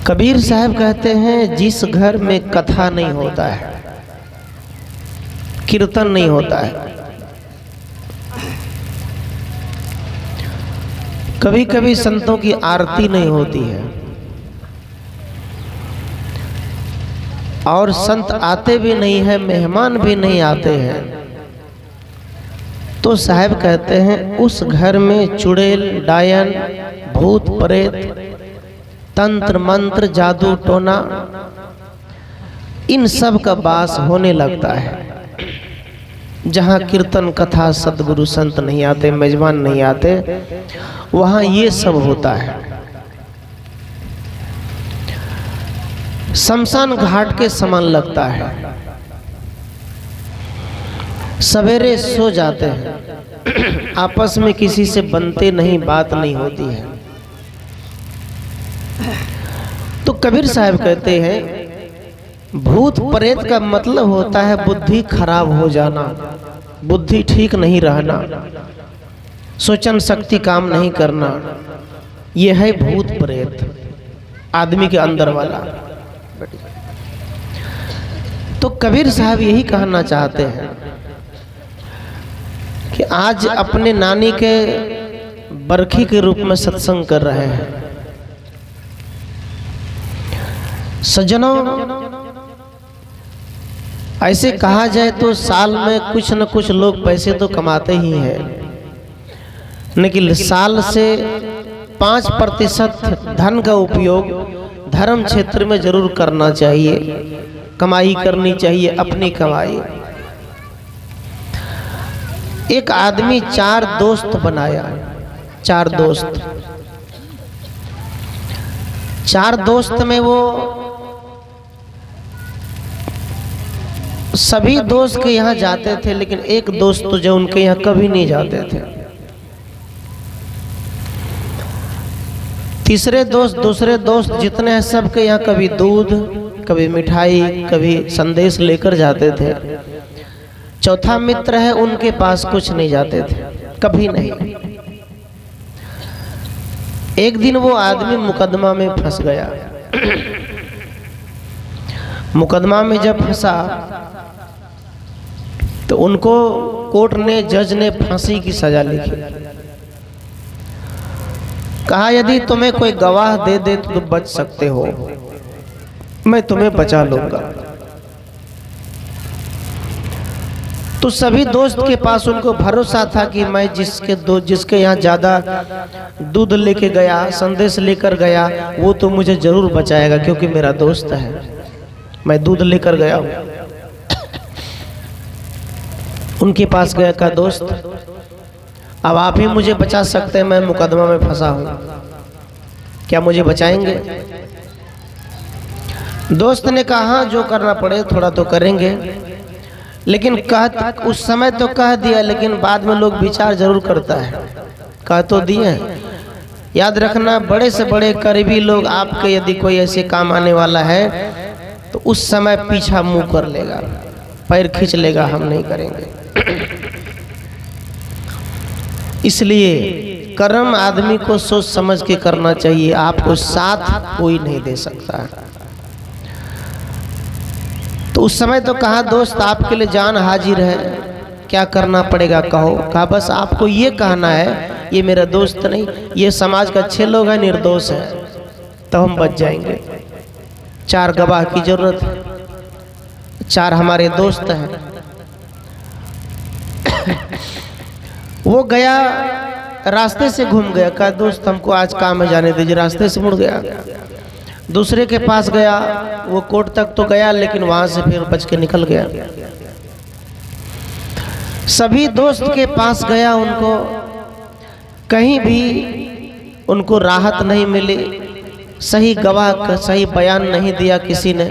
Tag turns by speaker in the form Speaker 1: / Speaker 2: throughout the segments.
Speaker 1: कबीर साहब कहते हैं जिस घर में कथा नहीं होता है, कीर्तन नहीं होता है, कभी कभी संतों की आरती नहीं होती है और संत आते भी नहीं है, मेहमान भी नहीं आते हैं, तो साहब कहते हैं उस घर में चुड़ैल, डायन, भूत प्रेत, तंत्र मंत्र, जादू टोना, इन सब का वास होने लगता है। जहाँ कीर्तन कथा सदगुरु संत नहीं आते, मेजबान नहीं आते, वहाँ ये सब होता है। शमशान घाट के समान लगता है। सवेरे सो जाते हैं, आपस में किसी से बनते नहीं, बात नहीं होती है। तो कबीर साहब कहते हैं भूत प्रेत का मतलब होता है बुद्धि खराब हो जाना, बुद्धि ठीक नहीं रहना, सोचन शक्ति काम नहीं करना, यह है भूत प्रेत, आदमी के अंदर वाला। तो कबीर साहब यही कहना चाहते हैं कि आज अपने नानी के बरखी के रूप में सत्संग कर रहे हैं। सज्जनों, ऐसे कहा जाए तो साल में कुछ न कुछ लोग पैसे तो कमाते ही हैं, लेकिन साल से 5% धन का उपयोग धर्म क्षेत्र में जरूर करना चाहिए, कमाई करनी चाहिए, अपनी कमाई। एक आदमी 4 दोस्त बनाया, 4 दोस्त। 4 दोस्त में वो सभी दोस्त के यहाँ जाते थे, लेकिन एक दोस्त तो जो उनके यहाँ कभी नहीं जाते थे। तीसरे दोस्त, दूसरे दोस्त जितने हैं सबके यहाँ कभी दूध, कभी मिठाई, कभी संदेश लेकर जाते थे। चौथा मित्र है, उनके पास कुछ नहीं जाते थे, कभी नहीं। एक दिन वो आदमी मुकदमा में फंस गया। मुकदमा में जब फंसा तो उनको कोर्ट ने, जज ने फांसी की सजा लिखी। कहा यदि तुम्हें कोई गवाह दे दे तो तुम बच सकते हो, मैं तुम्हें बचा लूंगा। तो सभी दोस्त के पास उनको भरोसा था कि मैं जिसके यहाँ ज्यादा दूध लेके गया, संदेश लेकर गया, वो तो मुझे जरूर बचाएगा क्योंकि मेरा दोस्त है, मैं दूध लेकर गया हूँ। उनके पास गया, कहा दोस्त अब आप ही मुझे बचा सकते हैं, मैं मुकदमा में फंसा हूँ, क्या मुझे बचाएंगे? दोस्त ने कहा हाँ, जो करना पड़े थोड़ा तो करेंगे। लेकिन उस समय तो कह दिया, लेकिन बाद में लोग विचार जरूर करता है। कह तो दिए, याद रखना बड़े से बड़े करीबी लोग आपके यदि कोई ऐसे काम आने वाला है तो उस समय पीछा मुंह कर लेगा, पैर खींच लेगा, हम नहीं करेंगे। इसलिए कर्म आदमी को सोच समझ के करना चाहिए, आपको साथ कोई नहीं दे सकता है। तो उस समय तो कहा दोस्त आपके लिए जान हाजिर है, क्या करना पड़ेगा कहो। कहा बस आपको ये कहना है, ये मेरा दोस्त नहीं, ये समाज का अच्छे लोग हैं, निर्दोष है, तो हम बच जाएंगे। 4 गवाह की जरूरत है, 4 हमारे दोस्त हैं। वो गया, रास्ते से घूम गया, कहा दोस्त हमको आज काम है, जाने दीजिए, रास्ते से मुड़ गया। दूसरे के पास गया, वो कोर्ट तक तो गया, लेकिन वहां से फिर बच के निकल गया। सभी दोस्त के पास गया, उनको कहीं भी उनको राहत नहीं मिली, सही गवाह का सही बयान नहीं दिया किसी ने।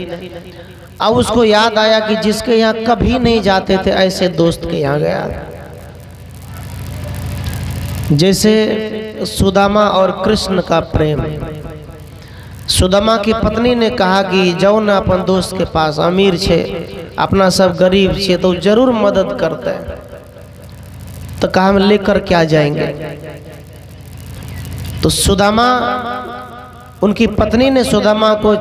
Speaker 1: अब उसको याद आया कि जिसके यहाँ कभी नहीं जाते थे ऐसे दोस्त के यहाँ गया। जैसे सुदामा और कृष्ण का प्रेम। सुदामा की पत्नी ने कहा कि जाओ ना अपन दोस्त के पास, अमीर छे, अपना सब गरीब छे, तो जरूर मदद करते। तो कहा हम लेकर क्या जाएंगे। तो सुदामा उनकी पत्नी ने सुदामा को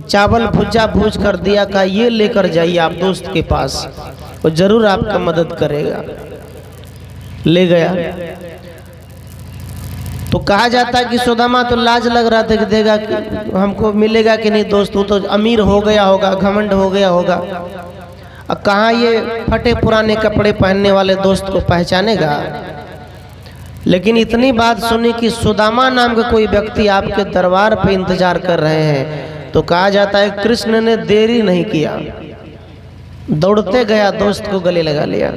Speaker 1: चावल भुजा भूज कर दिया, कहा ये लेकर जाइए आप दोस्त के पास, वो जरूर आपका मदद करेगा। ले गया तो कहा जाता है कि सुदामा तो लाज लग रहा था कि देगा कि हमको मिलेगा कि नहीं, दोस्त वो तो अमीर हो गया होगा, घमंड हो गया होगा, अब कहाँ ये फटे पुराने कपड़े पहनने वाले दोस्त को पहचानेगा। लेकिन इतनी बात सुनी कि सुदामा नाम का कोई व्यक्ति आपके दरबार पे इंतजार कर रहे हैं, तो कहा जाता है कृष्ण ने देरी नहीं किया, दौड़ते गया, दोस्त को गले लगा लिया,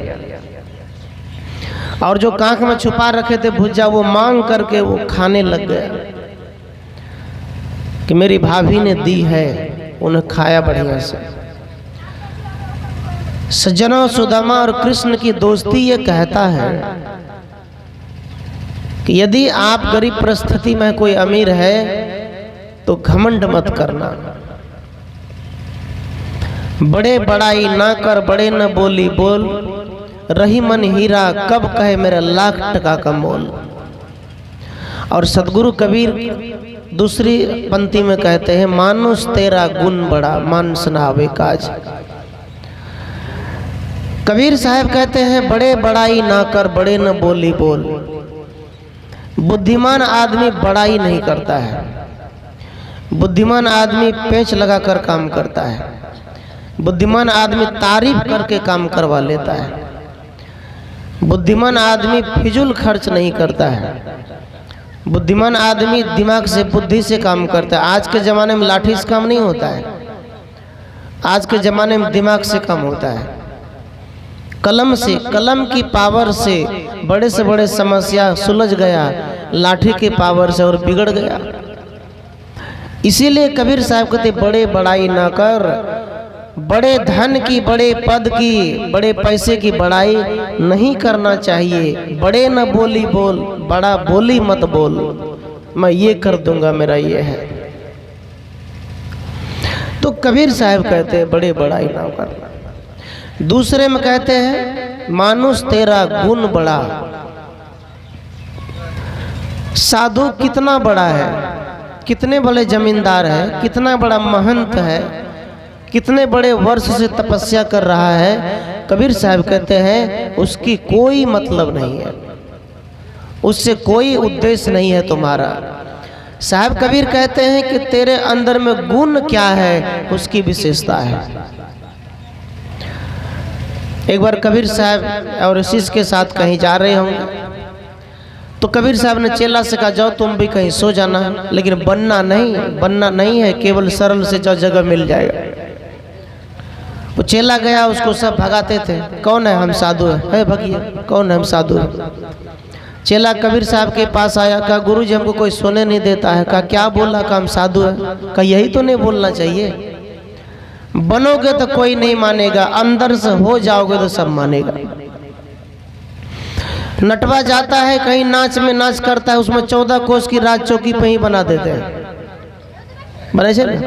Speaker 1: और जो कांख में छुपा रखे थे भुजा वो मांग करके वो खाने लग गया कि मेरी भाभी ने दी है, उन्हें खाया बढ़िया से। सज्जनों, सुदामा और कृष्ण की दोस्ती ये कहता है कि यदि आप गरीब परिस्थिति में कोई अमीर है तो घमंड मत करना, बड़े बड़ाई ना कर, बड़े न बोली बोल, रही मन हीरा कब कहे मेरा लाख टका का मोल। और सदगुरु कबीर दूसरी पंक्ति में कहते हैं मानुष तेरा गुण बड़ा, मानस ना आवे काज। कबीर साहब कहते हैं बड़े बड़ाई ना कर, बड़े न बोली बोल। बुद्धिमान आदमी बड़ाई नहीं करता है, बुद्धिमान आदमी पेच लगाकर काम करता है, बुद्धिमान आदमी तारीफ करके काम करवा लेता है, बुद्धिमान आदमी फिजूल खर्च नहीं करता है, बुद्धिमान आदमी दिमाग से, बुद्धि से काम करता है। आज के ज़माने में लाठी से काम नहीं होता है, आज के ज़माने में दिमाग से काम होता है, कलम से, कलम की पावर से बड़े से बड़े समस्या सुलझ गया, लाठी के पावर से और बिगड़ गया। इसीलिए कबीर साहब कहते बड़े बड़ाई ना कर, बड़े धन की, बड़े पद की, बड़े पैसे की बड़ाई नहीं करना चाहिए। बड़े न बोली बोल, बड़ा बोली मत बोल, मैं ये कर दूंगा, मेरा ये है। तो कबीर साहब कहते हैं बड़े बड़ाई ना करना। दूसरे में कहते हैं मानुष तेरा गुण बड़ा। साधु कितना बड़ा है, कितने बड़े जमींदार है, कितना बड़ा महंत है, कितने बड़े वर्ष से तपस्या कर रहा है, कबीर साहब कहते हैं उसकी कोई मतलब नहीं है, उससे कोई उद्देश्य नहीं है तुम्हारा। साहब कबीर कहते हैं कि तेरे अंदर में गुण क्या है, उसकी विशेषता है। एक बार कबीर साहब और शिष्य के साथ कहीं जा रहे होंगे, तो कबीर साहब ने चेला से कहा जाओ तुम भी कहीं सो जाना, लेकिन बनना नहीं है, केवल सरल से जाओ, जगह मिल जाएगा। वो चेला गया, उसको सब भगाते थे, कौन है, हम साधु है भगिया, कौन है, हम साधु है। चेला कबीर साहब के पास आया, कहा गुरुजी हमको कोई सोने नहीं देता है। कहा क्या बोला, कहा हम साधु है। कहा यही तो नहीं बोलना चाहिए, बनोगे तो कोई नहीं मानेगा, अंदर से हो जाओगे तो सब मानेगा। नटवा जाता है कहीं नाच में नाच करता है, उसमें 14 कोस की राज चौकी पे ही बना देते हैं, बने चले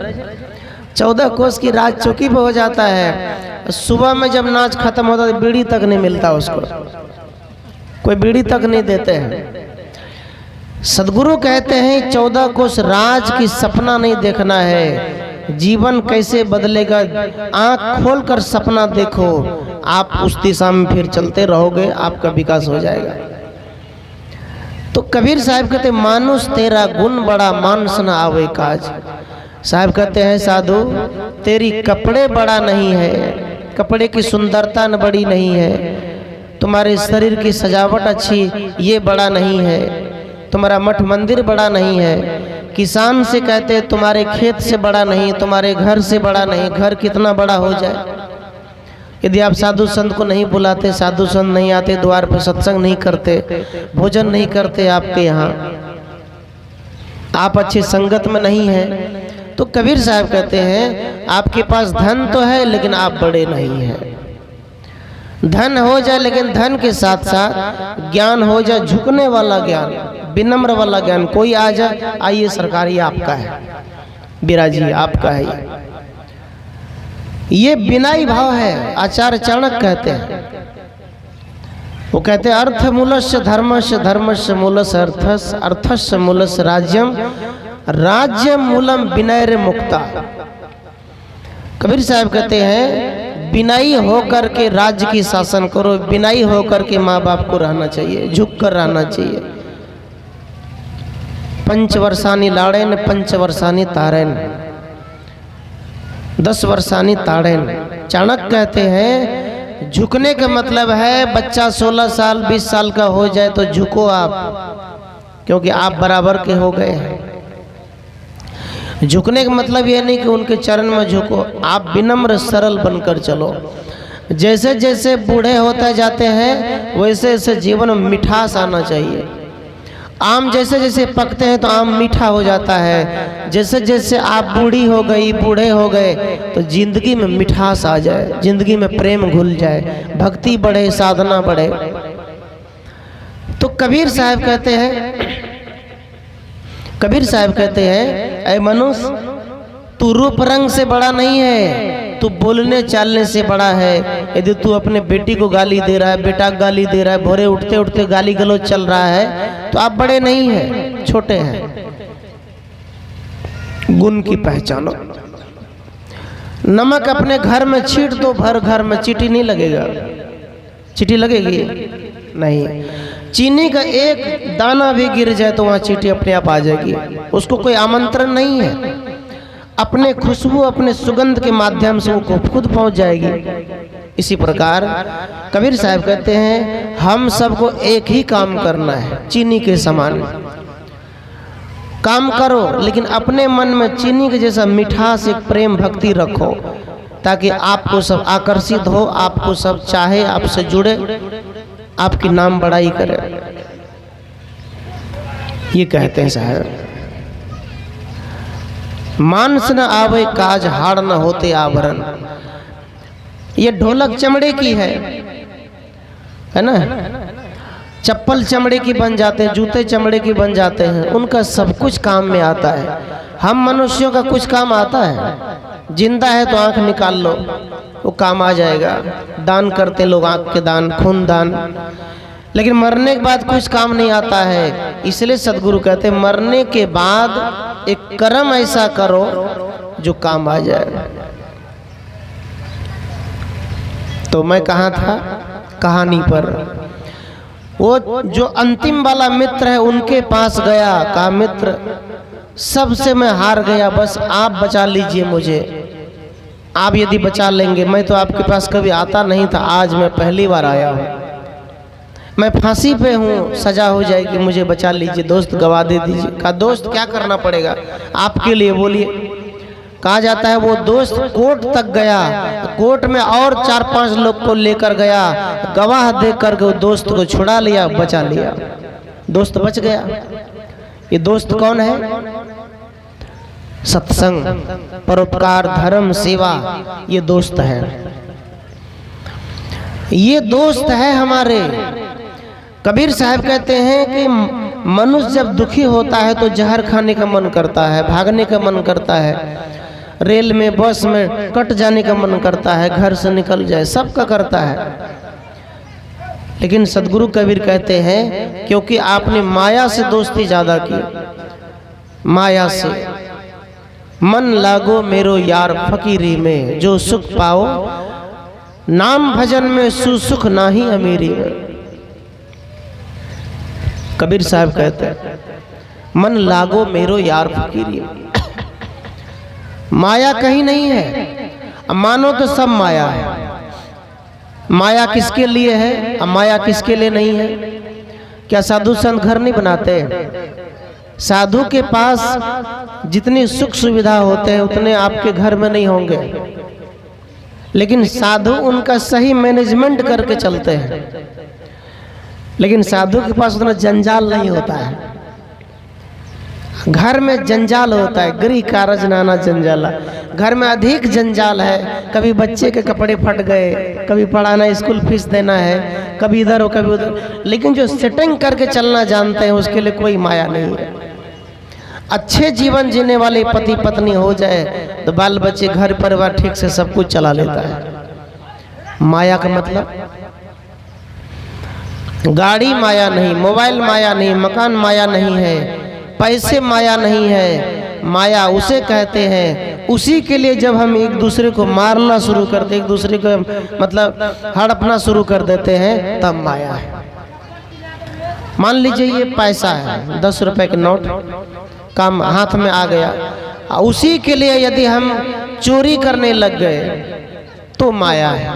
Speaker 1: 14 कोस की राज चौकी पे हो जाता है। सुबह में जब नाच खत्म होता है बीड़ी तक नहीं मिलता उसको, कोई बीड़ी तक नहीं देते हैं। सदगुरु कहते हैं 14 कोस राज की सपना नहीं देखना है, जीवन कैसे बदलेगा, आंख खोलकर सपना देखो, आप उस दिशा में फिर चलते रहोगे, आपका विकास हो जाएगा। तो कबीर साहब कहते मानुष तेरा गुण बड़ा, मानस न आवे काज। साहब कहते हैं साधु तेरी कपड़े बड़ा नहीं है, कपड़े की सुंदरता न बड़ी नहीं है, तुम्हारे शरीर की सजावट अच्छी ये बड़ा नहीं है, तुम्हारा मठ मंदिर बड़ा नहीं है, किसान से कहते तुम्हारे खेत से बड़ा नहीं, तुम्हारे घर से बड़ा नहीं, घर कितना बड़ा हो जाए। यदि आप साधु संत को नहीं बुलाते, साधु संत नहीं आते, द्वार पर सत्संग नहीं करते, भोजन नहीं करते आपके यहाँ, आप अच्छी संगत में नहीं हैं, तो कबीर साहब कहते हैं आपके पास धन तो है लेकिन आप बड़े नहीं हैं। धन हो जाए लेकिन धन के साथ साथ ज्ञान हो जाए, झुकने वाला ज्ञान, विनम्र वाला ज्ञान। कोई आ जाए, आइए सरकार ये आपका है, बिराजी आपका है, ये विनयी भाव है। आचार्य चाणक्य कहते हैं, वो कहते हैं अर्थ मूलस्य धर्मस्य, धर्मस्य मूलस्य अर्थस्य, अर्थस्य मूलस्य राज्यम, राज्य मूलम विनय मुक्ता। कबीर साहब कहते हैं विनयी होकर के राज्य की शासन करो, विनयी होकर के माँ बाप को रहना चाहिए, झुक कर रहना चाहिए। पंचवर्षानी लाड़ेन पंचवर्षानी तारेन, 10 वर्षानी ताड़ेन। चाणक्य कहते हैं झुकने का मतलब है बच्चा 16 साल 20 साल का हो जाए तो झुको आप, क्योंकि आप बराबर के हो गए हैं। झुकने का मतलब ये नहीं कि उनके चरण में झुको, आप विनम्र सरल बनकर चलो। जैसे जैसे बूढ़े होते जाते हैं वैसे वैसे जीवन में मिठास आना चाहिए। आम जैसे जैसे पकते हैं तो आम मीठा हो जाता है। जैसे जैसे आप बूढ़ी हो गई बूढ़े हो गए तो जिंदगी में मिठास आ जाए, जिंदगी में प्रेम घुल जाए, भक्ति बढ़े, साधना बढ़े। तो कबीर साहब कहते हैं ऐ मनुष्य, तू रूप रंग से बड़ा नहीं है, तू बोलने चालने से बड़ा है। यदि तू अपने बेटी को गाली दे रहा है, बेटा को गाली दे रहा है, भोरे उठते उठते गाली गलौज चल रहा है, तो आप बड़े नहीं हैं, छोटे हैं। गुण की पहचानो। नमक अपने घर में छीट दो, भर घर में चींटी नहीं लगेगा। चींटी लगेगी नहीं। चीनी का एक दाना भी गिर जाए तो वहां चींटी अपने आप आ जाएगी, उसको कोई आमंत्रण नहीं है। अपने खुशबू अपने सुगंध के माध्यम से वो खुद पहुंच जाएगी। इसी प्रकार कबीर साहब कहते हैं हम सबको एक ही काम करना है, चीनी के समान काम करो, लेकिन अपने मन में चीनी के जैसा मिठास एक प्रेम भक्ति रखो, ताकि आपको सब आकर्षित हो, आपको सब चाहे, आपसे जुड़े, आपकी नाम बड़ाई करे। ये कहते हैं साहब, मानस न आवे काज, हाड़ न होते आवरण। ये ढोलक चमड़े की है ना, चप्पल चमड़े की बन जाते हैं, जूते चमड़े की बन जाते हैं, उनका सब कुछ काम में आता है। हम मनुष्यों का कुछ काम आता है। जिंदा है तो आंख निकाल लो, वो काम आ जाएगा। दान करते लोग आंख के दान, खून दान, लेकिन मरने के बाद कुछ काम नहीं आता है। इसलिए सदगुरु कहते हैं मरने के बाद एक कर्म ऐसा करो जो काम आ जाए। तो मैं कहाँ था, कहानी पर। वो जो अंतिम वाला मित्र है उनके पास गया, कहा मित्र सबसे मैं हार गया, बस आप बचा लीजिए मुझे। आप यदि बचा लेंगे, मैं तो आपके पास कभी आता नहीं था, आज मैं पहली बार आया हूँ, मैं फांसी पे हूँ, सजा हो जाएगी, मुझे बचा लीजिए, दोस्त गवा दे दीजिए। कहा दोस्त क्या करना पड़ेगा आपके लिए, बोलिए। कहा जाता है वो दोस्त कोर्ट तक गया, कोर्ट में और 4-5 लोग को लेकर गया, गवाह देकर के वो दोस्त को छुड़ा लिया, बचा लिया, दोस्त बच गया। ये दोस्त कौन है? सत्संग, परोपकार, धर्म, सेवा, ये दोस्त है। ये दोस्त है हमारे। कबीर साहब कहते हैं कि मनुष्य जब दुखी होता है तो जहर खाने का मन करता है, भागने का मन करता है, रेल में बस में कट जाने का मन करता है, घर से निकल जाए, सबका करता है। लेकिन सदगुरु कबीर कहते हैं क्योंकि आपने माया से दोस्ती ज्यादा की, माया से। मन लागो मेरो यार फकीरी में, जो सुख पाओ नाम भजन में, सुसुख नाही अमीरी में। कबीर साहब कहते हैं मन लागो मेरो यार फकीरी में। माया कहीं नहीं है। मानो तो सब माया है। माया किसके लिए है, अब माया किसके लिए नहीं है? क्या साधु संत घर नहीं बनाते? साधु के पास जितनी सुख सुविधा होते हैं उतने आपके घर में नहीं होंगे, लेकिन साधु उनका सही मैनेजमेंट करके चलते हैं। लेकिन साधु के पास उतना जंजाल नहीं होता है। घर में जंजाल होता है, गृह कारज नाना जंजाला। घर में अधिक जंजाल है, कभी बच्चे के कपड़े फट गए, कभी पढ़ाना, स्कूल फीस देना है, कभी इधर हो कभी उधर। लेकिन जो सेटिंग करके चलना जानते हैं उसके लिए कोई माया नहीं है। अच्छे जीवन जीने वाले पति पत्नी हो जाए तो बाल बच्चे घर परिवार ठीक से सब कुछ चला लेता है। माया का मतलब गाड़ी माया नहीं, मोबाइल माया नहीं, मकान माया नहीं है, पैसे माया नहीं है, माया उसे कहते हैं। उसी के लिए जब हम एक दूसरे को मारना शुरू करते, एक दूसरे को मतलब हड़पना शुरू कर देते हैं, तब माया है। मान लीजिए ये पैसा है, 10 रुपए के नोट काम हाथ में आ गया, उसी के लिए यदि हम चोरी करने लग गए तो माया है।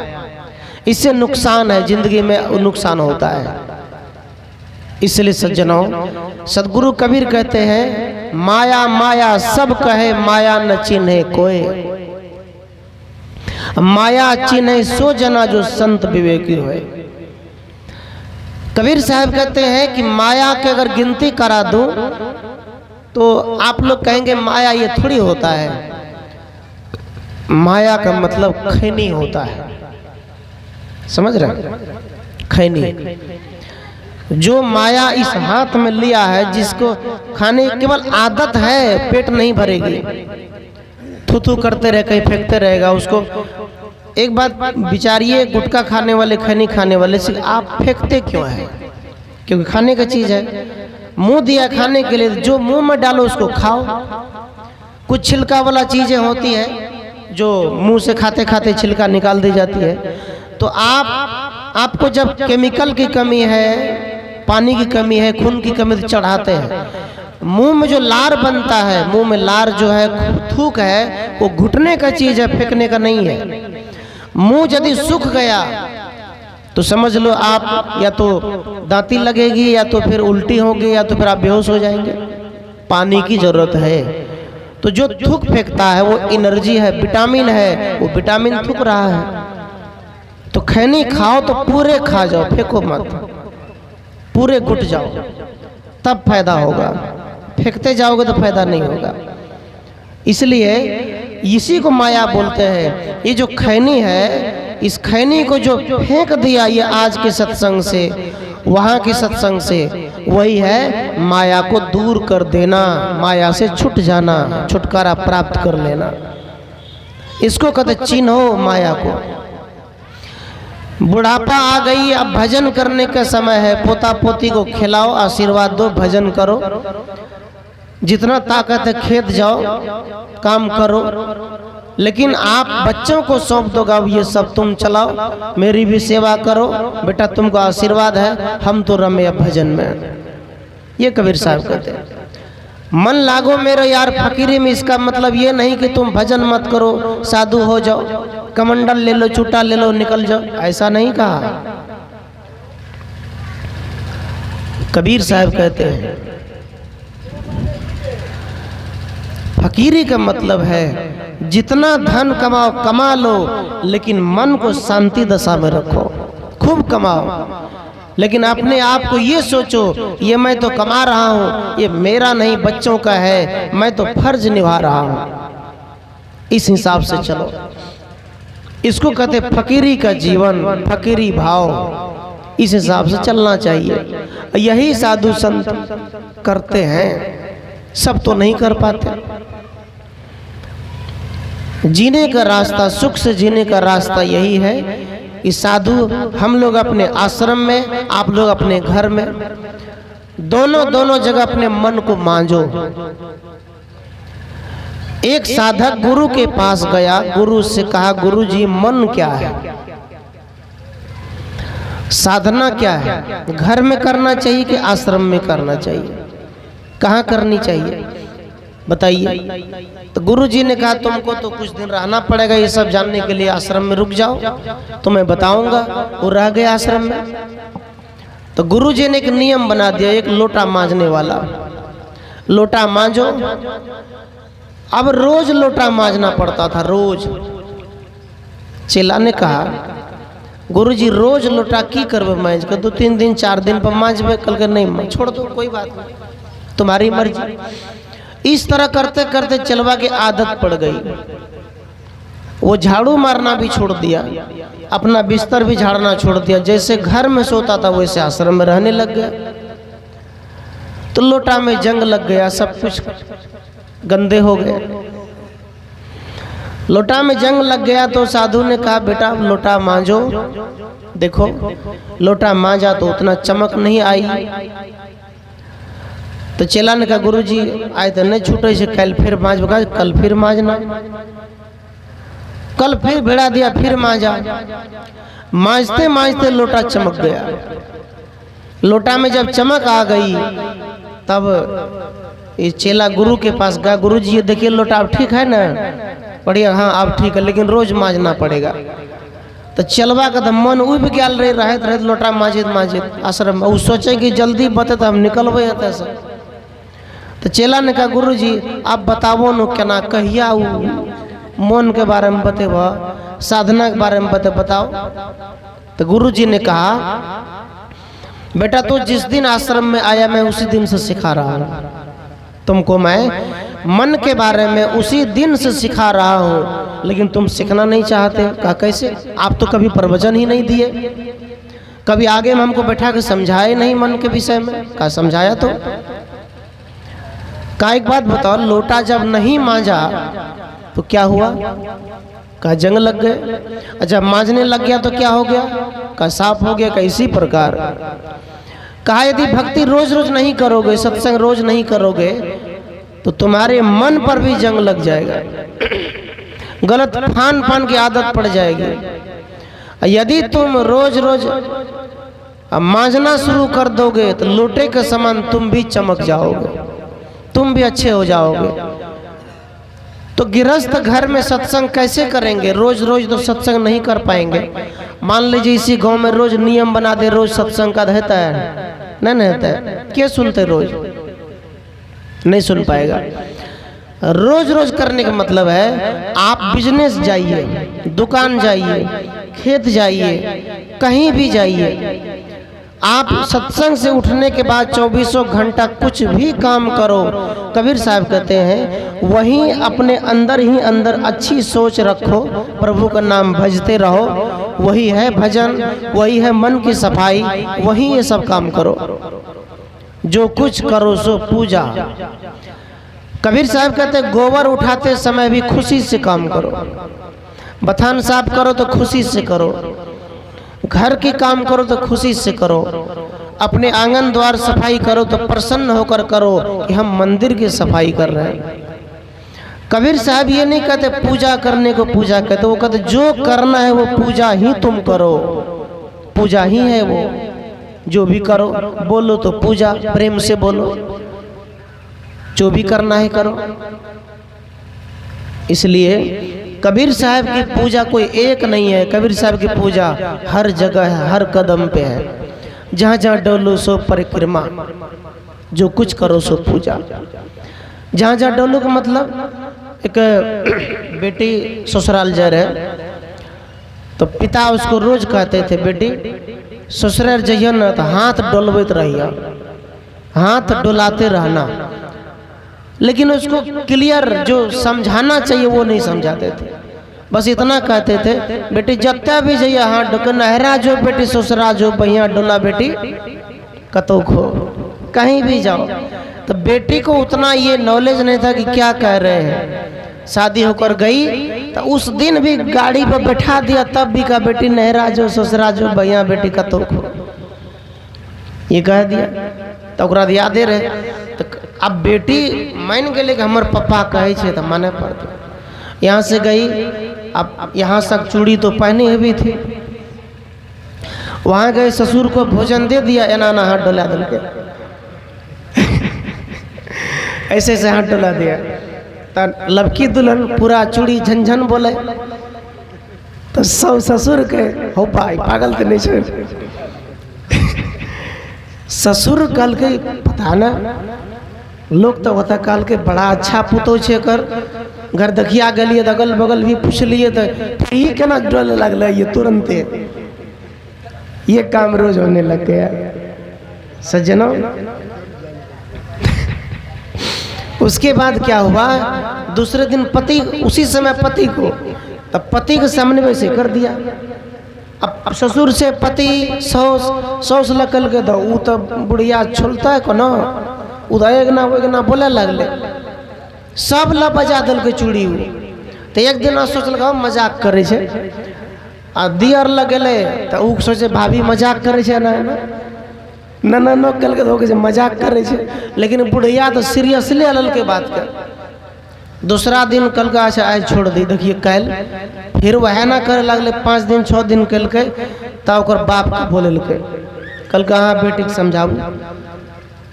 Speaker 1: इससे नुकसान है, जिंदगी में नुकसान होता है। इसलिए सज्जनों, सदगुरु कबीर कहते हैं, माया माया सब कहे, माया न चिन्हे कोई। माया चिन्हे सो जना जो संत विवेकी होए। कबीर साहब कहते हैं कि माया के अगर गिनती करा दूं तो आप लोग कहेंगे माया ये थोड़ी होता है। माया का मतलब खैनी होता है, समझ रहे? खैनी, जो माया इस हाथ में लिया है, जिसको खाने केवल आदत है, पेट नहीं भरेगी, थू करते रहे, कहीं फेंकते रहेगा उसको। एक बात विचारिए, गुटखा खाने वाले, खैनी खाने वाले से आप फेंकते क्यों है? क्योंकि खाने का चीज है, मुंह दिया खाने के लिए, जो मुंह में डालो उसको खाओ। कुछ छिलका वाला चीजें होती है जो मुंह से खाते खाते छिलका निकाल दी जाती है। तो आपको जब केमिकल की कमी है, पानी की कमी है, खून की कमी, तो चढ़ाते हैं। मुंह में जो लार बनता है, मुंह में लार जो है, थूक है, वो घुटने का चीज है, फेंकने का नहीं है। मुंह यदि सूख गया तो समझ लो आप या तो दांती लगेगी, या तो फिर उल्टी होगी, या तो फिर आप बेहोश हो जाएंगे। पानी की जरूरत है। तो जो थूक फेंकता है वो एनर्जी है, विटामिन है, वो विटामिन थूक रहा है। तो खैनी खाओ तो पूरे खा जाओ, फेंको मत, पूरे घुट जाओ, तब फायदा होगा। फेंकते जाओगे तो फायदा नहीं होगा। इसलिए इसी को माया बोलते हैं। ये जो खैनी है, इस खैनी को जो फेंक दिया ये आज के सत्संग से, वहाँ के सत्संग से, वही है माया को दूर कर देना, माया से छूट जाना, छुटकारा प्राप्त कर लेना। इसको कहते चिन्हो माया को। बुढ़ापा आ गई, अब भजन करने का समय है। पोता पोती को खिलाओ, आशीर्वाद दो, भजन करो, जितना ताकत है खेत जाओ, काम करो। लेकिन आप बच्चों को सौंप दोगे, अब ये सब तुम चलाओ, मेरी भी सेवा करो, बेटा तुमको आशीर्वाद है, हम तो रमे अब भजन में। ये कबीर साहब कहते हैं। मन लागो मेरे यार फकीरी में, इसका मतलब ये नहीं कि तुम भजन मत करो, साधु हो जाओ, कमंडल ले लो, चूटा ले लो, निकल जाओ, ऐसा नहीं कहा। कबीर साहब कहते हैं फकीरी का मतलब है जितना धन कमाओ कमा लो, लेकिन मन को शांति दशा में रखो। खूब कमाओ, लेकिन अपने आप को ये सोचो, ये मैं तो कमा रहा हूँ, ये मेरा नहीं बच्चों का है, मैं तो फर्ज निभा रहा हूँ। इस हिसाब से चलो। इसको कहते फकीरी का जीवन, फकीरी भाव। इस हिसाब से चलना चाहिए। यही साधु संत करते हैं, सब तो नहीं कर पाते। जीने का रास्ता, सुख से जीने का रास्ता यही है कि साधु हम लोग अपने आश्रम में, आप लोग अपने घर में, दोनों जगह अपने मन को मांझो। एक साधक गुरु के पास गया, गुरु से कहा, गुरु जी मन क्या है, साधना क्या है, घर में करना चाहिए कि आश्रम में करना चाहिए, कहाँ करनी चाहिए बताइए। तो गुरु जी ने कहा तुमको तो कुछ दिन रहना पड़ेगा ये सब जानने के लिए, आश्रम में रुक जाओ, तो मैं बताऊंगा। वो रह गए आश्रम में। तो गुरु जी ने एक नियम बना दिया, एक लोटा मांझने वाला, लोटा मांझो। अब रोज लोटा मांझना पड़ता था, रोज। चेला ने कहा गुरु जी रोज लोटा की करबे मांझ के, 2-3 दिन 4 दिन पर मांझबे, कल के नहीं, छोड़ दो, कोई बात नहीं, तुम्हारी मर्जी। इस तरह करते करते चलवा की आदत पड़ गई। वो झाड़ू मारना भी छोड़ दिया, अपना बिस्तर भी झाड़ना छोड़ दिया। जैसे घर में सोता था वैसे आश्रम में रहने लग गया। तो लोटा में जंग लग गया, सब कुछ गंदे हो गए। लोटा में जंग लग गया तो साधु ने कहा बेटा लोटा मांझो। देखो लोटा मांझा तो उतना चमक नहीं आई, तो चेला ने कहा गुरुजी आए तो नहीं छूटे से कल फिर मांज बका, कल फिर मांजना, कल फिर भिड़ा दिया, फिर मांजा। मांजते मांजते लोटा चमक गया। लोटा में जब चमक आ गई तब ये चेला गुरु के पास गया, गुरुजी ये देखिए लोटा अब ठीक है ना? बढ़िया, हाँ अब ठीक है, लेकिन रोज मांजना पड़ेगा। तो चलवा का मन उब गया रहत रहत लोटा मांजित मांजित आश्रम में। सोचे कि जल्दी बते तो हम निकलबे हते से। तो चेला ने कहा गुरुजी आप बताओ न केना कहिया मन के बारे में बतेबा, साधना के बारे में बताओ। तो गुरुजी ने कहा बेटा तो जिस दिन आश्रम में आया मैं उसी दिन से सिखा रहा हूँ तुमको, मैं मन के बारे में उसी दिन से सिखा रहा हूँ, लेकिन तुम सीखना नहीं चाहते। कहा कैसे? आप तो कभी प्रवचन ही नहीं दिए, कभी आगे में हमको बैठा के समझाए नहीं मन के विषय में। कहा समझाया तो। कहा एक बात बताओ, लोटा जब नहीं मांजा तो क्या हुआ? कहा जंग लग गए। जब मांजने लग गया तो क्या हो गया? कहा साफ हो गया। इसी प्रकार कहा यदि भक्ति रोज रोज नहीं करोगे, सत्संग रोज नहीं करोगे तो तुम्हारे मन पर भी जंग लग जाएगा, गलत खान पान की आदत पड़ जाएगी। यदि तुम रोज रोज मांजना शुरू कर दोगे तो लोटे के समान तुम भी चमक जाओगे, तुम भी अच्छे हो जाओगे। तो गृहस्थ घर में सत्संग कैसे करेंगे? रोज रोज तो सत्संग नहीं कर पाएंगे। मान लीजिए इसी गांव में रोज नियम बना दे रोज सत्संग का, रहता है? नहीं रहता है। क्या सुनते? रोज नहीं सुन पाएगा। रोज रोज करने का मतलब है आप बिजनेस जाइए, दुकान जाइए, खेत जाइए, कहीं भी जाइए, आप सत्संग से उठने के बाद 24 घंटा कुछ भी काम करो, कबीर साहब कहते हैं वहीं अपने अंदर ही अंदर अच्छी सोच रखो, प्रभु का नाम भजते रहो, वही है भजन, वही है मन की सफाई, वही ये सब काम करो। जो कुछ करो सो पूजा। कबीर साहब कहते हैं गोबर उठाते समय भी खुशी से काम करो, बथान साफ करो तो खुशी से करो, घर की काम करो तो खुशी से करो, अपने आंगन द्वार सफाई करो तो प्रसन्न होकर करो कि हम मंदिर की सफाई कर रहे हैं। कबीर साहब ये नहीं कहते पूजा करने को पूजा कहते, वो कहते जो करना है वो पूजा ही तुम करो, पूजा ही है वो, जो भी करो बोलो तो पूजा, प्रेम से बोलो, जो भी करना है करो। इसलिए कबीर साहब की पूजा कोई एक नहीं है, कबीर साहब की पूजा हर जगह है, हर कदम पे है। जहाँ जहाँ डोलो सो परिक्रमा, जो कुछ करो सो पूजा। जहाँ जहाँ डोलो का मतलब एक बेटी ससुराल जा रहे तो पिता उसको रोज कहते थे बेटी ससुराल जाइए ना तो हाथ डोलबैत रहिए, हाथ डोलाते रहना, लेकिन उसको क्लियर जो समझाना चाहिए वो नहीं समझाते थे। बस इतना कहते थे बेटी जत्ता भी जाइए हाथ डोल, नहरा जो बेटी ससुरा जो बढ़िया डोला बेटी कतो खो, कहीं भी जाओ। तो बेटी को उतना ये नॉलेज नहीं था कि क्या कह रहे हैं। शादी होकर गई तो उस दिन भी गाड़ी पर बैठा दिया, तब भी कहा बेटी नहरा जो ससुरा जो बढ़िया बेटी कतो खो, ये कह दिया। तो ओकरा यादे रहे। तो अब बेटी मान गए कि हमारे पापा कहे छे तो माने पड़ते। यहाँ से गई, अब यहाँ तक चूड़ी तो पहनी हुई थी, वहाँ गए ससुर को भोजन दे दिया, एना हाथ डोला दिल के ऐसे से हाथ डोला दिया। तो लड़की दुल्हन पूरा चूड़ी झंझन बोले तो सब ससुर के हो भाई पागल तो नहीं छोड़। ससुर कल के पता ना लोग तो होता काल के बड़ा अच्छा पुतो छे कर, घर देखिया गलिए तो अगल बगल भी पूछ लिए तो ही केना डोले लगल, ये तुरंत ये काम रोज होने लग गया सज्जनों। उसके बाद क्या हुआ, दूसरे दिन पति उसी समय पति को तब पति के सामने वैसे कर दिया। अब ससुर से पति सौस लकल के दो, तो बुढ़िया छोलता है को ना उदयगना बोले लगले, सब ला बजा दल के चूड़ी। तो एक दिन सोचल मजाक करे छे, आ दियर लगेले तो उ सोचे भाभी मजाक करे छे ना, न न न कल के धोके से मजाक करे छे, लेकिन बुढ़िया तो सीरियसली अलल के बात कर। दूसरा दिन कल का अच्छा आज छोड़ दी, देखिए कल फिर वह ना करे लगले, 5 दिन 6 दिन कल के तब ओकर बाप के बोले लके, कल का हाँ बेटी के समझाबू,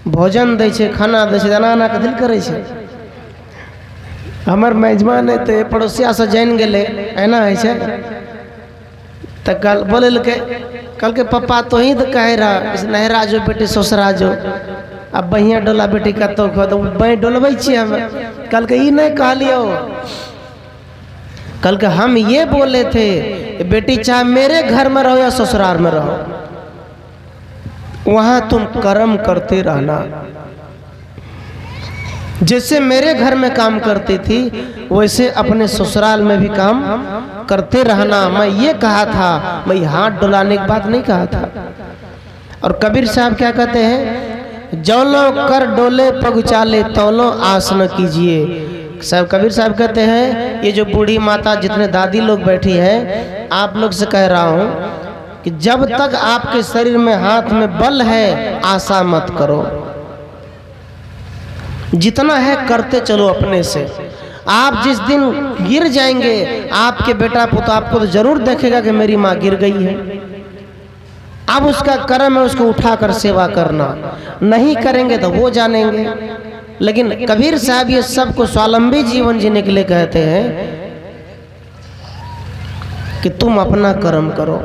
Speaker 1: भोजन दे छे, खाना दे छे, एना एना के दिल करे छे। हमर मेजबान है तो पड़ोसिया से जान गेले एना है छे, तो कल बोले लके, कल के पप्पा तो ही तो कहे रहा इस नहरा जो बेटी ससुरा जो, अब बहिया डोला बेटी का तो बही डोलबै छी हम। कल के ई नहीं कहलियो, कल के हम ये बोले थे बेटी चाहे मेरे घर में रहो या ससुराल में रहो, वहां तुम कर्म करते रहना। जैसे मेरे घर में काम करती थी वैसे अपने ससुराल में भी काम करते रहना। मैं ये कहा था, मैं हाथ डुलाने की बात नहीं कहा था। और कबीर साहब क्या कहते हैं, जौलो कर डोले पगुचाले तौलो आस न कीजिए। साहब कबीर साहब कहते हैं, ये जो बूढ़ी माता जितने दादी लोग बैठी है, आप लोग से कह रहा हूँ कि जब तक आपके शरीर में हाथ में बल है आशा मत करो, जितना है करते चलो अपने से। आप जिस दिन गिर जाएंगे आपके बेटा पुत्र आपको तो जरूर देखेगा कि मेरी माँ गिर गई है। अब उसका कर्म है उसको उठाकर सेवा करना, नहीं करेंगे तो वो जानेंगे। लेकिन कबीर साहब ये सबको स्वावलंबी जीवन जीने के लिए कहते हैं कि तुम अपना कर्म करो।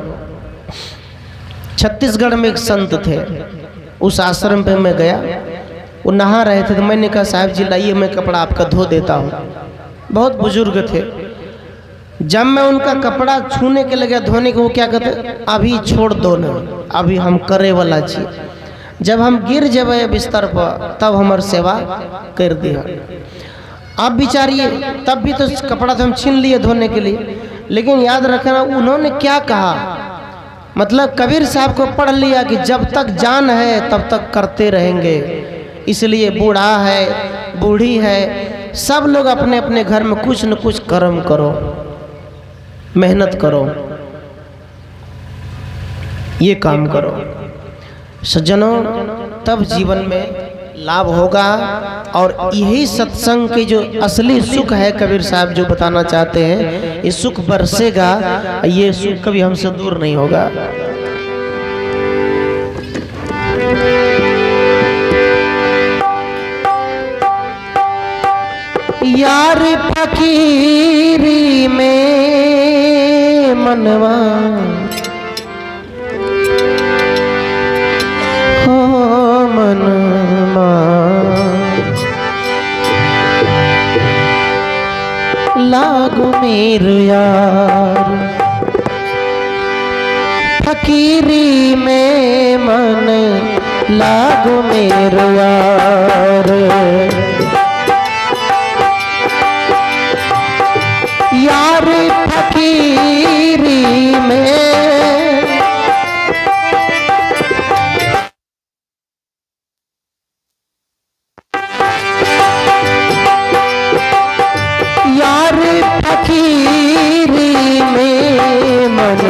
Speaker 1: छत्तीसगढ़ में एक संत थे, उस आश्रम पे मैं गया, वो नहा रहे थे तो मैंने कहा साहब जी लाइए मैं कपड़ा आपका धो देता हूँ। बहुत बुजुर्ग थे। जब मैं उनका कपड़ा छूने के लगे धोने को, वो क्या कहते, अभी छोड़ दो ना, अभी हम करे वाला छी, जब हम गिर जाए बिस्तर पर तब हमार सेवा कर दिया। अब बिचारिए तब भी तो कपड़ा तो हम छीन लिए धोने के लिए, लेकिन याद रखना उन्होंने क्या कहा, मतलब कबीर साहब को पढ़ लिया कि जब तक जान है तब तक करते रहेंगे। इसलिए बूढ़ा है बूढ़ी है सब लोग अपने अपने घर में कुछ न कुछ कर्म करो, मेहनत करो, ये काम करो सज्जनों, तब जीवन में लाभ होगा। और यही सत्संग के जो असली सुख है कबीर साहब जो बताना चाहते हैं, ये सुख बरसेगा, ये सुख कभी हमसे दूर नहीं होगा। यार फकीरी में मनवा हो मनवा लागू मेरे यार, फकीरी में मन लागू मेरे यार। यार फकीरी में यार फकीरी में मन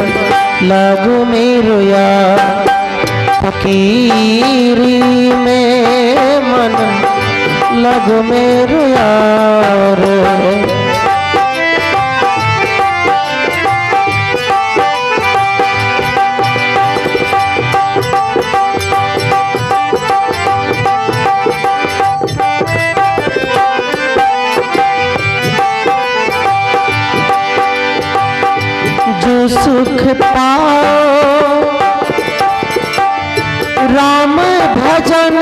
Speaker 1: लागू मेरो यार, फकीरी में मन लागू मेरो यार। सुख पाओ राम भजन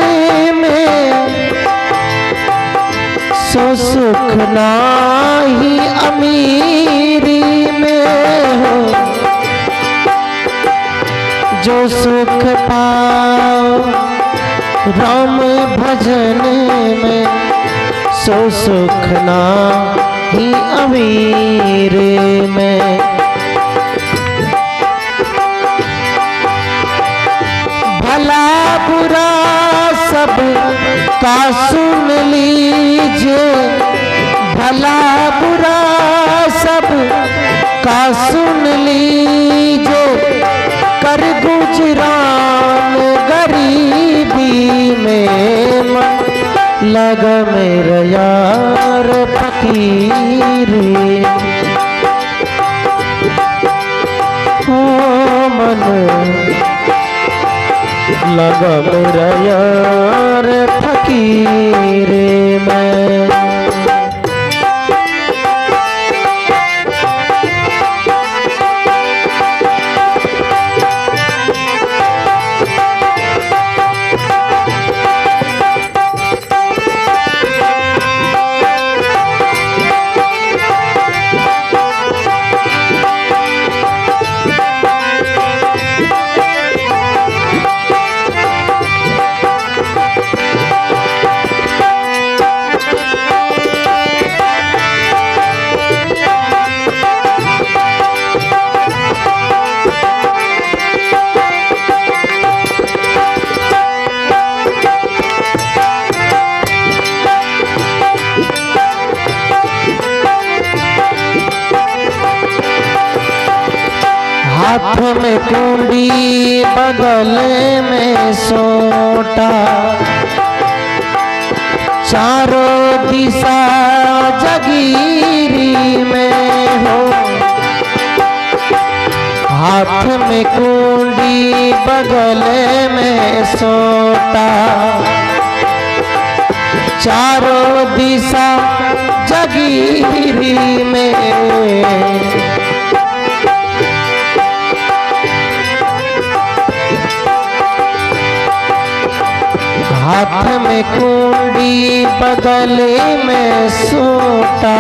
Speaker 1: में, सो सुख नाही अमीरी में हो। जो सुख पाओ राम भजन में, सो सुख नाही अमीरी में। भला बुरा सब का सुन लीजिए, भला बुरा सब का सुन लीजिए, कर गुजरान गरीब लगा मेरा यार फकीर, हो मन लगा मेरा यार फकीर में। हाथ में कुंडी बगल में सोटा, चारों दिशा जगीरी में हो। हाथ में कुंडी बगल में सोटा, चारों दिशा जगीरी में। हाथ में कुंडी बगल में सोटा,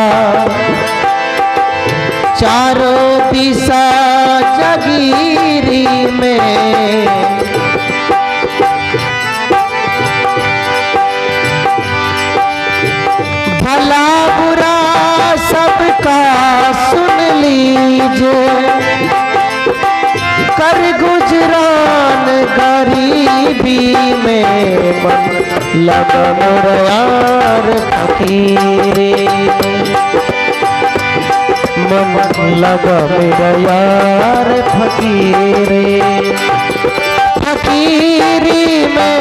Speaker 1: चारों दिशा जगीरी में। भला बुरा सबका सुन लीजिए, कर गुजरान गरीबी में। मन लगा मेरा यार फकीरे, मन लगा मेरा यार फकीरे। फकीरी में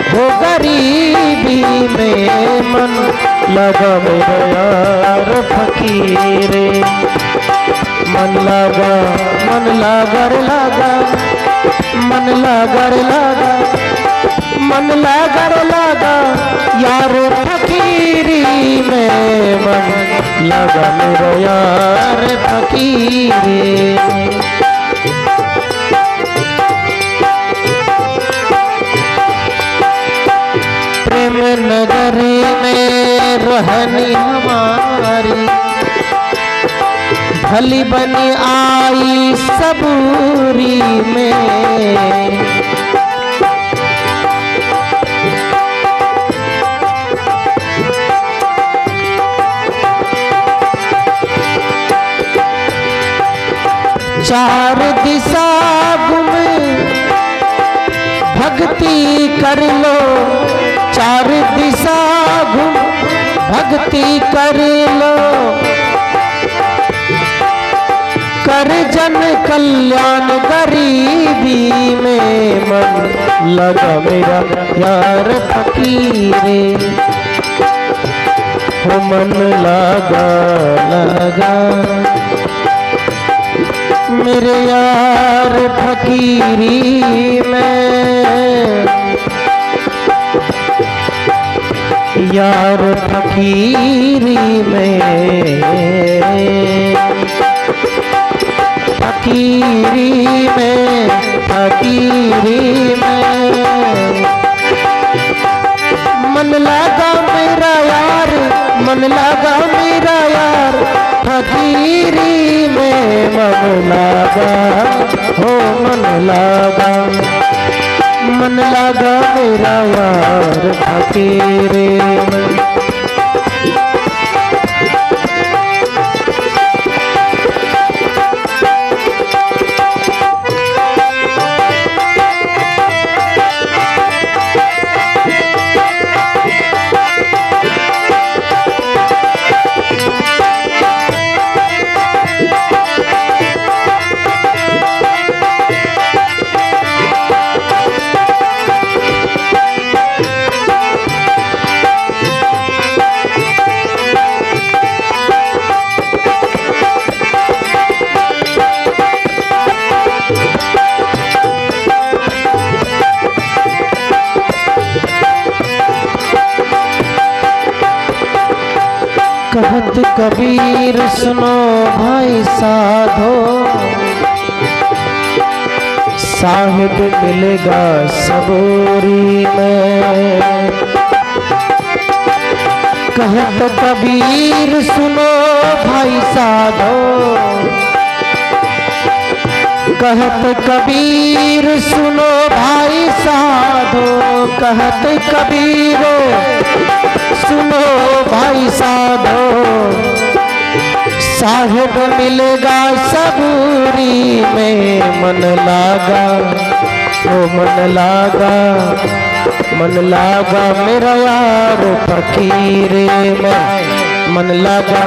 Speaker 1: हो गरीबी में, मन लगा मेरा यार फकीरे। मन लगा मन लागर लगा, मन लागर लगा, मन लागर लगा यार फकीरी में। मन लगा मेरा यार फकीरी। प्रेम नगरी में रहनी हमारी, भली बनी आई सबूरी में। चार दिशा गुम भक्ति कर लो, चार दिशा घूम भक्ति कर लो। कर जन कल्याण गरीबी में, मन लगा मेरा यार फकीरे। हो मन लगा लगा मेरे यार फकीरी में। यार फकीरी में, फकीरी में, फकीरी में। मन लगा मेरा यार, मन लगा मेरा यार फकीरी में। मन लगा हो मन लगा, मन लगा मेरा यार फकीरी में। कहत कबीर सुनो भाई साधो, साहिब मिलेगा सबूरी में। कहत कबीर सुनो भाई साधो, कहत कबीर सुनो भाई साधो, कहत कबीर सुनो भाई साधो, साहिब मिलेगा सबूरी में। मन लागा ओ मन लागा, मन लागा मेरा यार फकीरे में। मन लागा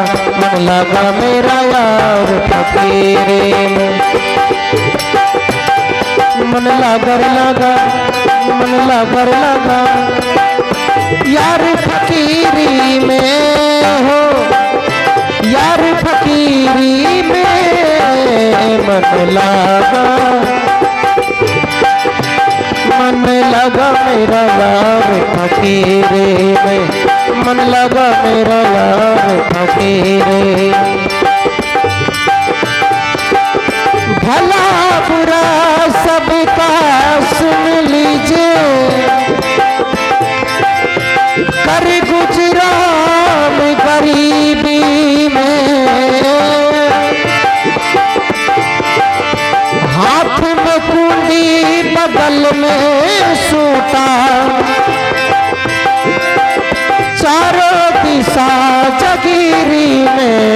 Speaker 1: मेरा यार फकीरे में। मन लागा यार फकीरी में हो, यार फकीरी में। मन लागा मेरा यार फकीरे में। मन लगा मेरा यार फकीरे। भला बुरा सबका सुन लीजिए, कर गुजरान गरीबी में। हाथ में कुंडी बगल में सूटा, चारों दिशा जगीरी में।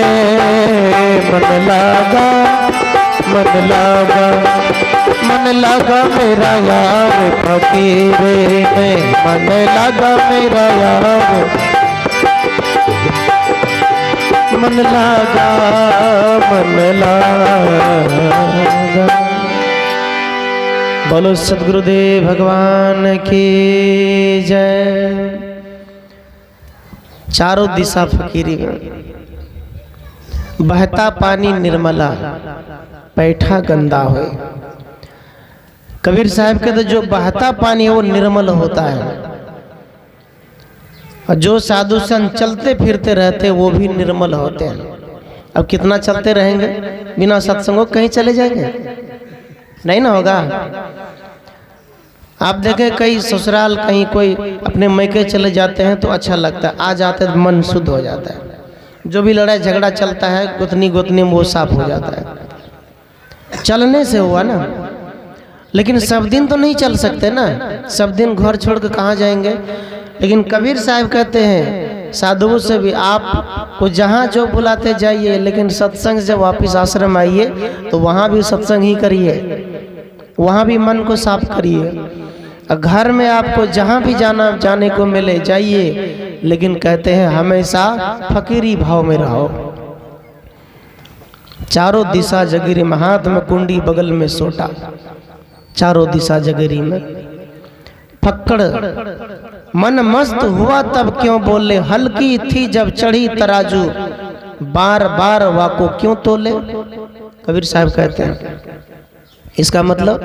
Speaker 1: मन लगा मेरा यार फकीरे में। मन लगा मेरा यार, मन लगा। बोलो सद्गुरुदेव भगवान की जय। चारों दिशा फकीरी में। बहता पानी निर्मला, पैठा गंदा हो। कबीर साहब कहते जो बहता पानी है वो निर्मल होता है, और जो साधु संत चलते फिरते रहते वो भी निर्मल होते हैं। अब कितना चलते रहेंगे बिना सत्संगों, कहीं चले जाएंगे? नहीं ना होगा। आप देखें कई ससुराल कहीं कोई अपने मैके चले जाते हैं तो अच्छा लगता है, आ जाते तो मन शुद्ध हो जाता है। जो भी लड़ाई झगड़ा चलता है गुतनी में वो साफ हो जाता है। चलने से हुआ ना, लेकिन सब दिन तो नहीं चल सकते ना, सब दिन घर छोड़ के कहाँ जाएंगे। लेकिन कबीर साहब कहते हैं साधुओं से भी आप को जहाँ जो बुलाते जाइए, लेकिन सत्संग जब वापस आश्रम आइए तो वहाँ भी सत्संग ही करिए, वहाँ भी मन को साफ करिए। घर में आपको जहाँ भी जाने को मिले जाइए, लेकिन कहते हैं हमेशा फकीरी भाव में रहो। चारों दिशा जगीरी में, हाथ में कुंडी बगल में सोटा, चारों दिशा जगीरी में। फक्कड़ मन मस्त हुआ तब क्यों बोले, हल्की थी जब चढ़ी तराजू, बार बार वाको क्यों तोले। कबीर साहब कहते हैं इसका मतलब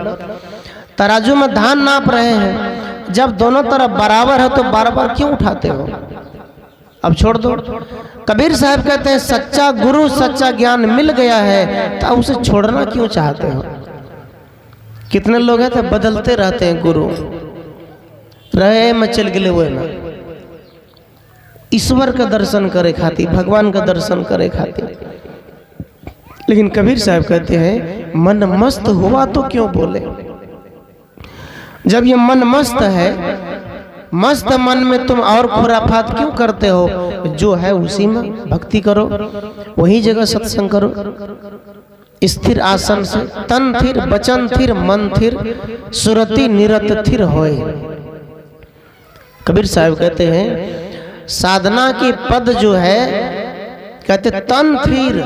Speaker 1: तराजू में धान नाप रहे हैं, जब दोनों तरफ बराबर है तो बार बार क्यों उठाते हो, अब छोड़ दो। कबीर साहब कहते हैं सच्चा गुरु सच्चा ज्ञान मिल गया है तो उसे छोड़ना क्यों चाहते हो। कितने लोग हैं तो बदलते रहते हैं गुरु, रहे मैं चल गए वो ना, ईश्वर का दर्शन करे खातिर, भगवान का दर्शन करे खातिर। लेकिन कबीर साहब कहते हैं मन मस्त हुआ तो क्यों बोले। जब ये मन मस्त है, मस्त मन में तुम और खुराफात क्यों करते हो, जो है उसी में भक्ति करो, वही जगह सत्संग करो। स्थिर आसन से तन थिर, बचन थिर, मन थिर, सुरति निरत थिर होए। कबीर साहब कहते हैं साधना की पद जो है, कहते तन थिर,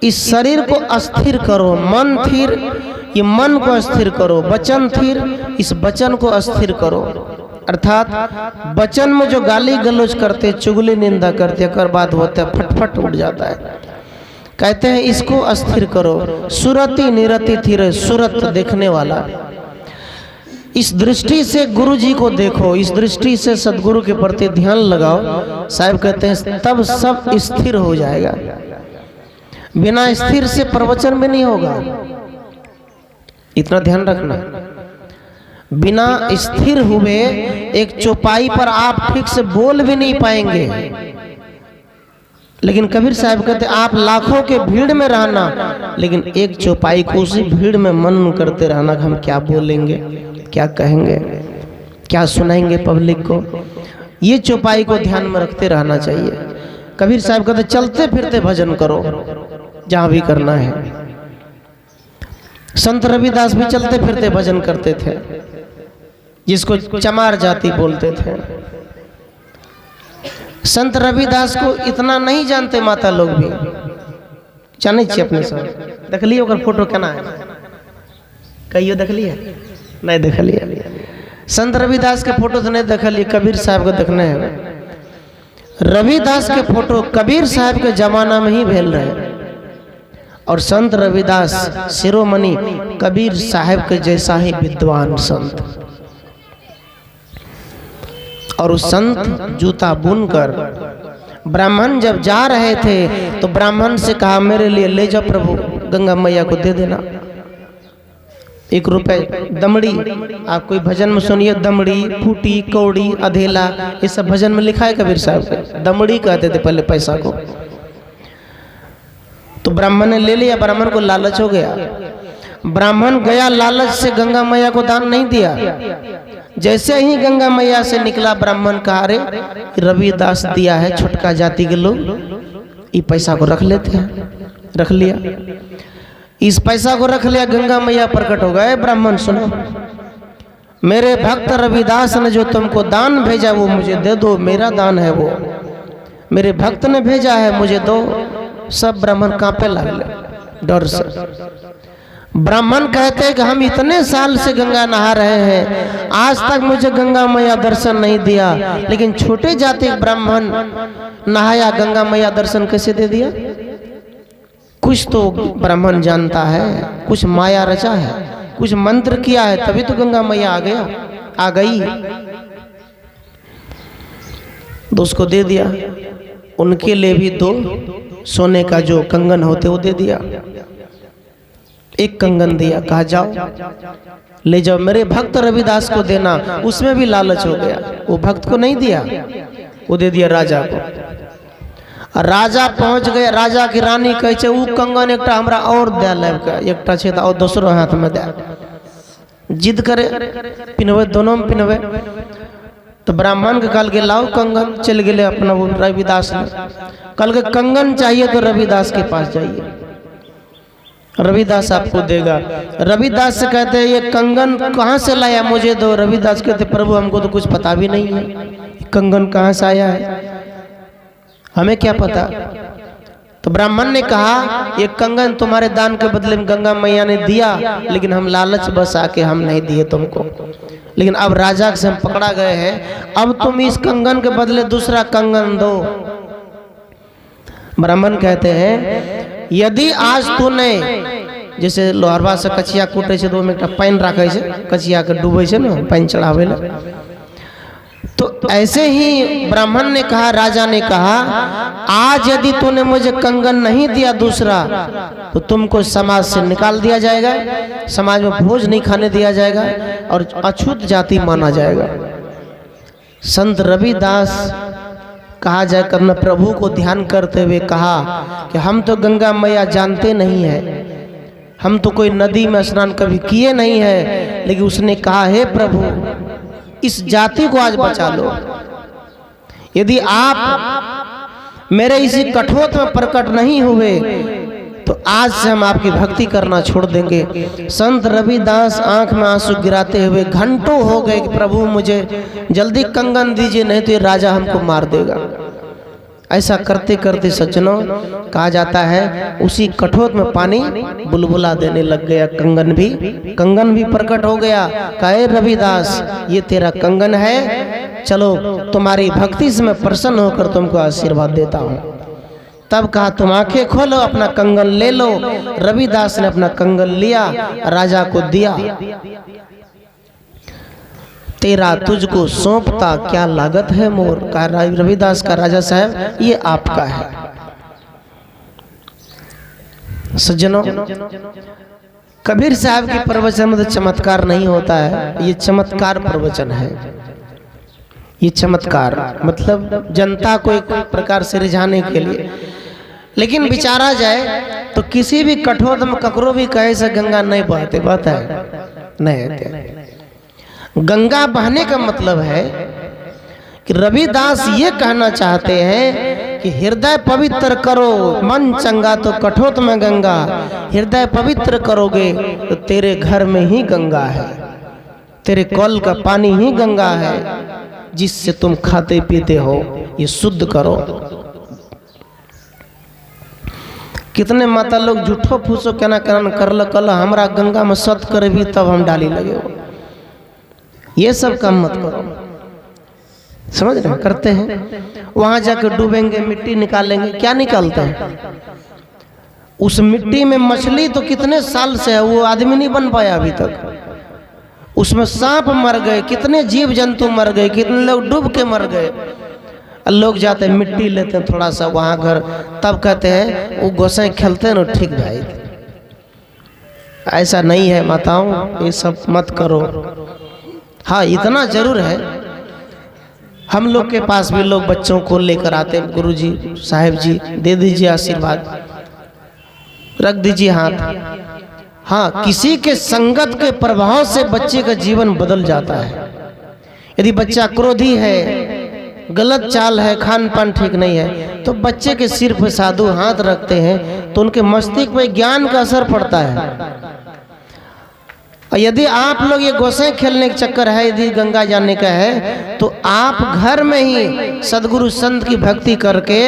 Speaker 1: इस शरीर को अस्थिर करो, मन थिर, ये मन को अस्थिर करो, बचन थिर, इस बचन को अस्थिर करो। अर्थात बचन में जो गाली गलौज करते, चुगली निंदा करते, अगर बात होता है फटफट उठ जाता है। कहते हैं इसको अस्थिर करो। सुरति निरति थिर, सुरत देखने वाला, इस दृष्टि से गुरु जी को देखो, इस दृष्टि से सदगुरु के प्रति ध्यान लगाओ। साहब कहते हैं तब सब स्थिर हो जाएगा। बिना स्थिर से प्रवचन भी नहीं होगा, इतना ध्यान रखना। बिना स्थिर हुए एक चौपाई पर आप ठीक से बोल भी नहीं पाएंगे। लेकिन कबीर साहब कहते आप लाखों के भीड़ में रहना, लेकिन एक चौपाई को उसी भीड़ में मन करते रहना कि हम क्या बोलेंगे, क्या कहेंगे, क्या सुनाएंगे पब्लिक को। ये चौपाई को ध्यान में रखते रहना चाहिए। कबीर साहब कहते चलते फिरते भजन करो जहां भी करना है। संत रविदास भी चलते फिरते भजन करते थे, जिसको चमार जाति बोलते थे। संत रविदास को इतना नहीं जानते माता लोग भी, जाने छे अपने सब। देख लियो ओकर फोटो केना है, कहियो देख लिया? नहीं देख लिया। संत रविदास के फोटो तो नहीं देख लिए, कबीर साहब को देखने है। रविदास के फोटो कबीर साहब के जमाना में ही भेल रहे, और संत रविदास शिरोमणि कबीर साहब के जैसा ही विद्वान संत। और उस संत जूता बुनकर ब्राह्मण जब जा रहे थे तो ब्राह्मण से कहा मेरे लिए ले जाओ प्रभु, गंगा मैया को दे देना 1 रुपए। दमड़ी, आप कोई भजन में सुनिए, दमड़ी, फूटी, कौड़ी, अधेला, ये सब भजन में लिखा है कबीर साहब के। दमड़ी कहते थे पहले पैसा को। तो ब्राह्मण ने ले लिया, ब्राह्मण को लालच हो गया। ब्राह्मण गया, लालच से गंगा मैया को दान नहीं दिया। जैसे ही गंगा मैया से निकला, ब्राह्मण कहा अरे रविदास दिया है, छोटका जाति के लोग ये पैसा को रख लेते हैं। रख लिया, इस पैसा को रख लिया। गंगा मैया प्रकट हो गए। ब्राह्मण सुनो, मेरे भक्त रविदास ने जो तुमको दान भेजा वो मुझे दे दो, मेरा दान है वो, मेरे भक्त ने भेजा है, मुझे दो। सब ब्राह्मण कांपे लगे डर से। ब्राह्मण कहते हैं कि हम इतने साल से गंगा नहा रहे हैं, आज तक मुझे गंगा मैया दर्शन नहीं दिया, लेकिन छोटे जाति ब्राह्मण नहाया, गंगा मैया दर्शन कैसे दे दिया? कुछ तो ब्राह्मण जानता है, कुछ माया रचा है, कुछ मंत्र किया है, तभी तो गंगा मैया आ गई। तो उसको दे दिया। उनके लिए भी 2 सोने का जो कंगन होते वो दे दिया। 1 कंगन दिया, कहा जाओ ले जाओ, मेरे भक्त रविदास को देना। उसमें भी लालच हो गया, वो भक्त को नहीं दिया, वो दे दिया राजा को। राजा पहुंच गए, राजा की रानी कहे छे उ कंगन एकटा हमरा और दे लेब, एकटा छे और दूसरो हाथ में दे। जिद करे, पिनवे, दोनों में पिनवे। तो ब्राह्मण के कहल के लाओ कंगन, चल गए अपना वो रविदास ने। कल के कंगन चाहिए तो रविदास के पास जाइए, रविदास आपको देगा। रविदास से कहते हैं ये कंगन कहाँ से लाया, मुझे दो। रविदास कहते प्रभु हमको तो कुछ पता भी नहीं है, कंगन कहाँ से आया है, हमें क्या पता। तो ब्राह्मण ने कहा ये कंगन तुम्हारे दान के बदले में गंगा मैया ने दिया, लेकिन हम लालच बस आके हम नहीं दिए तुमको। लेकिन अब राजा से हम पकड़ा गए हैं, अब तुम इस कंगन के बदले दूसरा कंगन दो। ब्राह्मण कहते हैं यदि आज तूने, जैसे लोहरवा से कचिया कूटे से तो में पानी रखे से कचिया के डूबे से ना पानी चढ़ावे ला, तो ऐसे ही ब्राह्मण ने कहा, राजा ने कहा आज यदि तूने मुझे कंगन नहीं दिया दूसरा तो तुमको समाज से निकाल दिया जाएगा, समाज में भोज नहीं खाने दिया जाएगा और अछूत जाति माना जाएगा। संत रविदास कहा जाए करना प्रभु को ध्यान करते हुए कहा कि हम तो गंगा मैया जानते नहीं है, हम तो कोई नदी में स्नान कभी किए नहीं है, लेकिन उसने कहा हे प्रभु इस जाति को आज बचा लो। यदि आप मेरे इसी कठोर में प्रकट नहीं हुए तो आज से हम आपकी भक्ति करना छोड़ देंगे। संत रविदास आंख में आंसू गिराते हुए घंटों हो गए कि प्रभु मुझे जल्दी कंगन दीजिए, नहीं तो ये राजा हमको मार देगा। ऐसा करते करते सज्जनों कहा जाता है उसी कठोर में पानी बुलबुला देने लग गया। कंगन भी प्रकट हो गया। कहे रविदास ये तेरा कंगन है, चलो तुम्हारी भक्ति से मैं प्रसन्न होकर तुमको आशीर्वाद देता हूँ। तब कहा तुम आंखें खोलो, अपना कंगन ले लो। रविदास ने अपना कंगन लिया, राजा को दिया। तेरा तुझको सौंपता क्या लागत है मोर। कहा रविदास का राजा साहब ये आपका है। सज्जनों, कबीर साहब की प्रवचन में तो चमत्कार नहीं होता है, ये चमत्कार प्रवचन है। ये चमत्कार मतलब जनता को एक प्रकार से रिझाने के लिए। लेकिन विचारा जाए तो किसी भी कठोर में ककरो भी कहे से गंगा नहीं बहते, बहता है नहीं बहते। गंगा बहने का मतलब है कि रविदास ये कहना चाहते हैं कि हृदय पवित्र करो, मन चंगा तो कठोर में गंगा। हृदय पवित्र करोगे तो तेरे घर में ही गंगा है, तेरे कल का पानी ही गंगा है जिससे तुम खाते पीते हो, ये शुद्ध करो। कितने माता लोग झूठो फूसो कहना करल कल हमरा गंगा में सत करे भी तब हम डाली लगे हो। ये सब काम मत करो, समझ रहे करते हैं। वहां जाकर डूबेंगे, मिट्टी निकालेंगे, क्या निकालते हैं? उस मिट्टी में मछली तो कितने साल से है, वो आदमी नहीं बन पाया अभी तक। उसमें सांप मर गए, कितने जीव जंतु मर गए, कितने लोग डूब के मर गए। लोग जाते हैं मिट्टी लेते हैं थोड़ा सा वहां घर, तब कहते हैं वो गोसाई खेलते हैं ना, ठीक भाई ऐसा नहीं है माताओं, ये सब मत करो। हाँ इतना जरूर है, हम लोग के पास भी लोग बच्चों को लेकर आते हैं, गुरुजी साहिब जी दे दीजिए आशीर्वाद, रख दीजिए हाथ। हाँ, किसी के संगत के प्रभाव से बच्चे का जीवन बदल जाता है। यदि बच्चा क्रोधी है, गलत चाल है, खान पान ठीक नहीं है, तो बच्चे के सिर पर साधु हाथ रखते हैं तो उनके मस्तिष्क में ज्ञान का असर पड़ता है। और यदि आप लोग ये गोसाई खेलने का चक्कर है, यदि गंगा जाने का है, तो आप घर में ही सदगुरु संत की भक्ति करके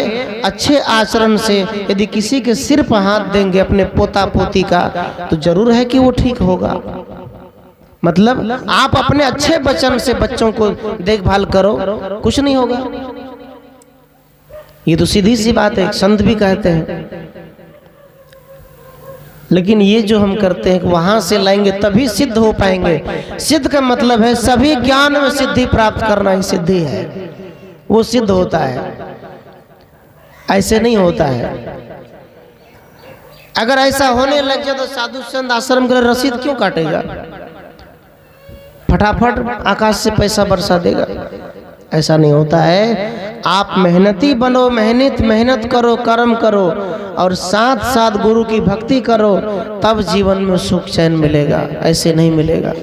Speaker 1: अच्छे आचरण से यदि किसी के सिर पर हाथ देंगे अपने पोता पोती का, तो जरूर है कि वो ठीक होगा। मतलब आप अपने अच्छे वचन से बच्चों को देखभाल करो, कुछ नहीं होगा। ये तो सीधी सी बात है, संत भी कहते हैं। लेकिन ये जो हम करते हैं वहां से लाएंगे तभी सिद्ध हो पाएंगे। सिद्ध का मतलब है सभी ज्ञान में सिद्धि प्राप्त करना ही सिद्धि है, वो सिद्ध होता है, ऐसे नहीं होता है। अगर ऐसा होने लग जाए तो साधु संत आश्रम के रसीद क्यों काटेगा, फटाफट आकाश से पैसा बरसा देगा। ऐसा नहीं होता है। आप मेहनती बनो, मेहनत करो, कर्म करो और साथ साथ गुरु की भक्ति करो, तब जीवन में सुख चैन मिलेगा, ऐसे नहीं मिलेगा।